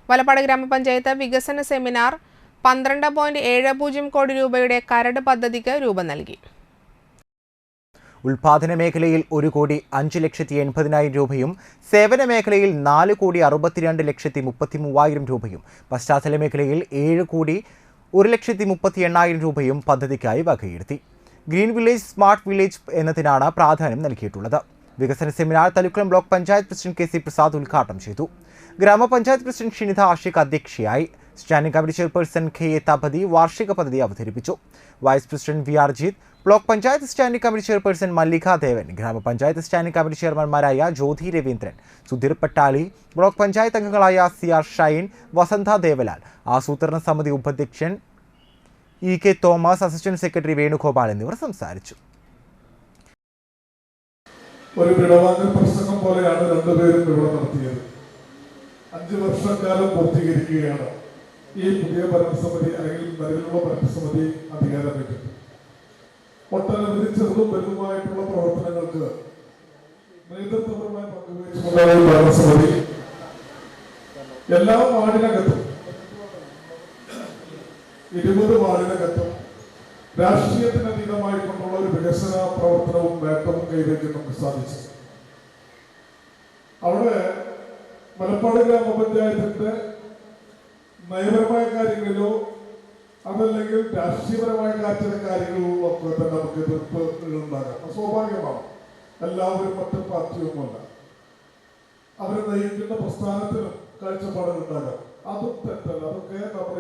വലപ്പാട് ഗ്രാമപഞ്ചായത്ത് വികസന സെമിനാർ 12.70 കോടി രൂപയുടെ കരട് പദ്ധതിക്ക് രൂപം നൽകി. ഉൽപാദന മേഖലയിൽ 1,05,80,000 രൂപയും സേവന മേഖലയിൽ 4,62,33,000 രൂപയും പശ്ചാത്തല മേഖലയിൽ 7,01,38,000 രൂപയും പദ്ധതിക്കായി വകയിരുത്തി. ഗ്രീൻ വില്ലേജ് സ്മാർട്ട് വില്ലേജ് എന്നതിനാണ് പ്രാധാന്യം നൽകിയിട്ടുള്ളത്. വികസന seminar Thalikkulam block panchayat president KC Prasad ഉദ്ഘാടനം ചെയ്തു. ഗ്രാമപഞ്ചായത്ത് പ്രസിഡന്റ് ഷിനിത ആഷിഖ് അധ്യക്ഷയായി. Standing committee chairperson KA Thapathi വാർഷിക പദ്ധതി അവതരിപ്പിച്ചു. Vice president V R Jith, block panchayat standing committee chairperson Mallika Devan, ഗ്രാമപഞ്ചായത്ത് സ്റ്റാൻഡിംഗ് കമ്മിറ്റി ചെയർമാൻമാരായ ജ്യോതി രവീന്ദ്രൻ, സുധീർ പട്ടാലി, ബ്ലോക്ക് പഞ്ചായത്ത് അംഗങ്ങളായ CR ഷൈൻ, വസന്ത ദേവലാൽ, ആസൂത്രണ സമിതി ഉപാധ്യക്ഷൻ EK Thomas, assistant secretary Venugopal എന്നിവർ സംസാരിച്ചു. ഒരു വിടവാങ്ങൽ പ്രസംഗം പോലെയാണ് രണ്ടുപേരും ഇവിടെ നടത്തിയത്. 5 വർഷക്കാലം പൂർത്തീകരിക്കുകയാണ് ഈ പുതിയ ഭരണസമിതി അല്ലെങ്കിൽ നിലവിലുള്ള ഭരണസമിതി അധികാരമേറ്റത്. ഒട്ടനവധി ചെറുതും വലുതുമായിട്ടുള്ള പ്രവർത്തനങ്ങൾക്ക് നേതൃത്വപരമായി പങ്കുവഹിച്ചുകൊണ്ടുള്ള ഭരണസമിതി എല്ലാ വാർഡിനകത്തും 20 വാർഡിനകത്തും രാഷ്ട്രീയത്തിനതീതമായിക്കൊണ്ടുള്ള ഒരു വികസന പ്രവർത്തനവും നേട്ടവും കൈവരിക്കാൻ നമുക്ക് സാധിച്ചു. അവിടെ വലപ്പാട് ഗ്രാമപഞ്ചായത്തിന്റെ നയപരമായ കാര്യങ്ങളിലോ അതല്ലെങ്കിൽ രാഷ്ട്രീയപരമായ കാര്യങ്ങളിലോ ഒക്കെ തന്നെ നമുക്ക് എതിർപ്പുകളുണ്ടാകാം. സ്വാഭാവികമാണ്. എല്ലാവരും മറ്റു പാർട്ടിയൊന്നുമല്ല. അവരെ നയിക്കുന്ന പ്രസ്ഥാനത്തിനും കാഴ്ചപ്പാടുകൾ ഉണ്ടാകാം. അതും തെറ്റല്ല. അതൊക്കെ നമ്മൾ